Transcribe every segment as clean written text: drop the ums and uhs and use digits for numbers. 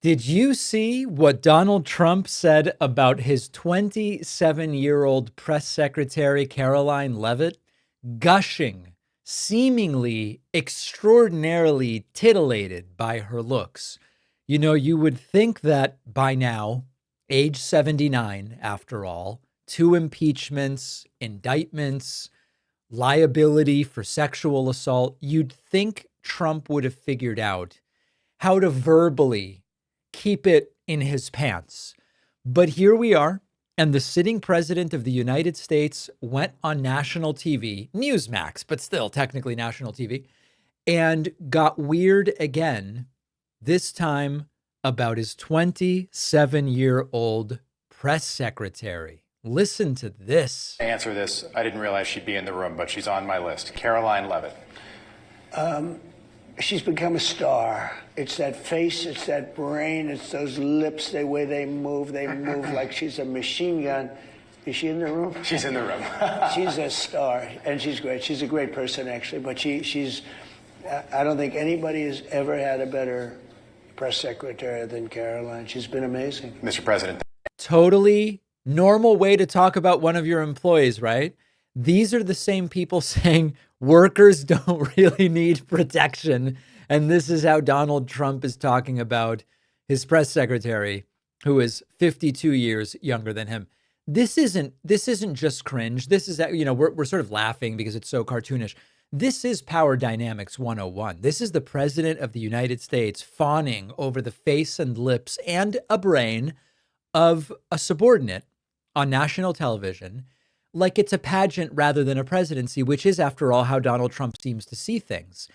Did you see what Donald Trump said about his 27-year-old press secretary, Karoline Leavitt? Gushing, seemingly extraordinarily titillated by her looks. You know, you would think that by now, age 79, after all, 2 impeachments, indictments, liability for sexual assault, you'd think Trump would have figured out how to verbally keep it in his pants. But here we are, and the sitting president of the United States went on national TV, Newsmax, but still technically national TV, and got weird again, this time about his 27-year-old press secretary. Listen to this. Answer this. I didn't realize she'd be in the room, but she's on my list. Karoline Leavitt. She's become a star. It's that face, it's that brain, it's those lips, the way they move like she's a machine gun. Is she in the room? She's in the room. She's a star, and she's great. She's a great person, actually, but she's, I don't think anybody has ever had a better press secretary than Karoline. She's been amazing. Mr. President. Totally normal way to talk about one of your employees, right? These are the same people saying workers don't really need protection. And this is how Donald Trump is talking about his press secretary, who is 52 years younger than him. This isn't just cringe. This is, we're sort of laughing because it's so cartoonish. This is Power Dynamics 101. This is the president of the United States fawning over the face and lips and a brain of a subordinate on national television, like it's a pageant rather than a presidency, which is, after all, how Donald Trump seems to see things.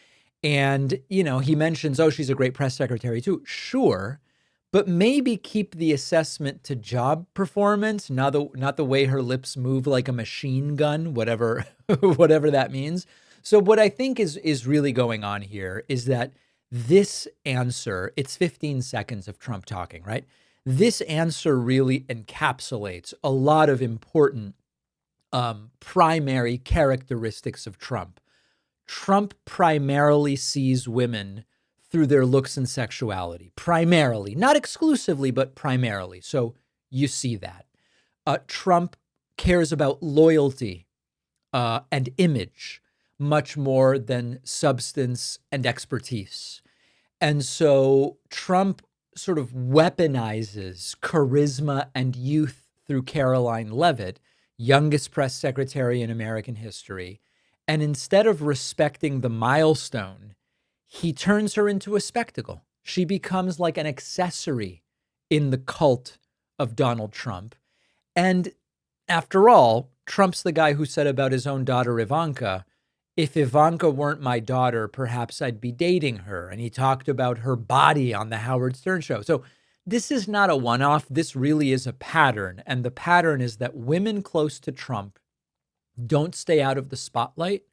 And, he mentions, oh, she's a great press secretary too. Sure, but maybe keep the assessment to job performance, not the way her lips move like a machine gun, whatever that means. So what I think is really going on here is that this answer, it's 15 seconds of Trump talking, right? This answer really encapsulates a lot of important primary characteristics of Trump. Trump primarily sees women through their looks and sexuality, primarily, not exclusively, but primarily. So you see that. Trump cares about loyalty and image much more than substance and expertise. And so Trump sort of weaponizes charisma and youth through Karoline Leavitt, youngest press secretary in American history. And instead of respecting the milestone, he turns her into a spectacle. She becomes like an accessory in the cult of Donald Trump. And after all, Trump's the guy who said about his own daughter, Ivanka, if Ivanka weren't my daughter, perhaps I'd be dating her. And he talked about her body on the Howard Stern show. So this is not a one-off. This really is a pattern. And the pattern is that women close to Trump don't stay out of the spotlight.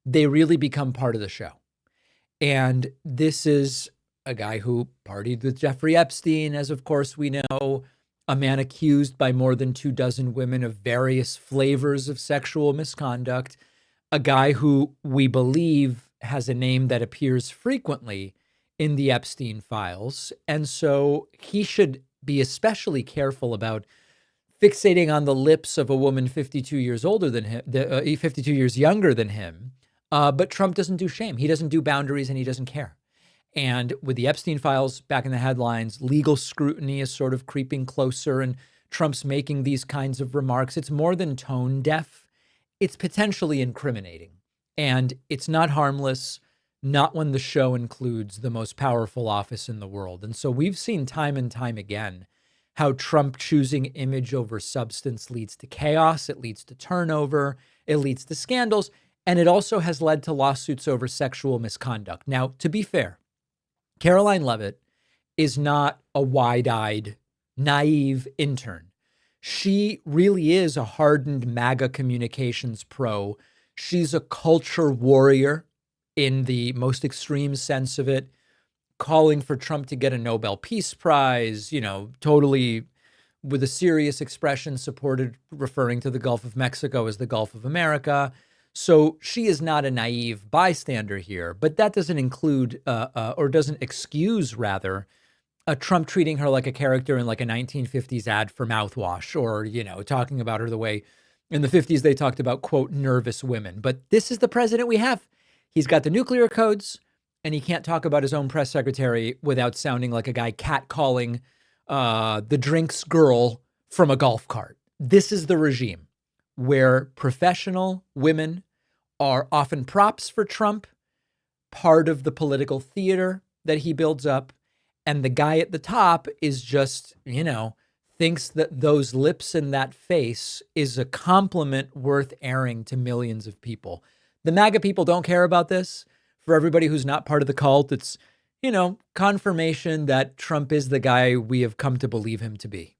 They really become part of the show. And this is a guy who partied with Jeffrey Epstein, as of course we know, a man accused by more than 24 women of various flavors of sexual misconduct, a guy who we believe has a name that appears frequently in the Epstein files. And so he should be especially careful about fixating on the lips of a woman 52 years older than him, 52 years younger than him. But Trump doesn't do shame. He doesn't do boundaries, and he doesn't care. And with the Epstein files back in the headlines, legal scrutiny is sort of creeping closer, and Trump's making these kinds of remarks. It's more than tone deaf. It's potentially incriminating. And it's not harmless, not when the show includes the most powerful office in the world. And so we've seen time and time again how Trump choosing image over substance leads to chaos. It leads to turnover. It leads to scandals. And it also has led to lawsuits over sexual misconduct. Now, to be fair, Karoline Leavitt is not a wide-eyed, naive intern. She really is a hardened MAGA communications pro. She's a culture warrior in the most extreme sense of it, calling for Trump to get a Nobel Peace Prize, totally with a serious expression supported, referring to the Gulf of Mexico as the Gulf of America. So she is not a naive bystander here, but that doesn't include or doesn't excuse, rather, Trump treating her like a character in like a 1950s ad for mouthwash, or, talking about her the way in the 50s they talked about, quote, nervous women. But this is the president we have. He's got the nuclear codes, and he can't talk about his own press secretary without sounding like a guy catcalling the drinks girl from a golf cart. This is the regime where professional women are often props for Trump, part of the political theater that he builds up. And the guy at the top is just, thinks that those lips and that face is a compliment worth airing to millions of people. The MAGA people don't care about this. For everybody who's not part of the cult, it's, confirmation that Trump is the guy we have come to believe him to be.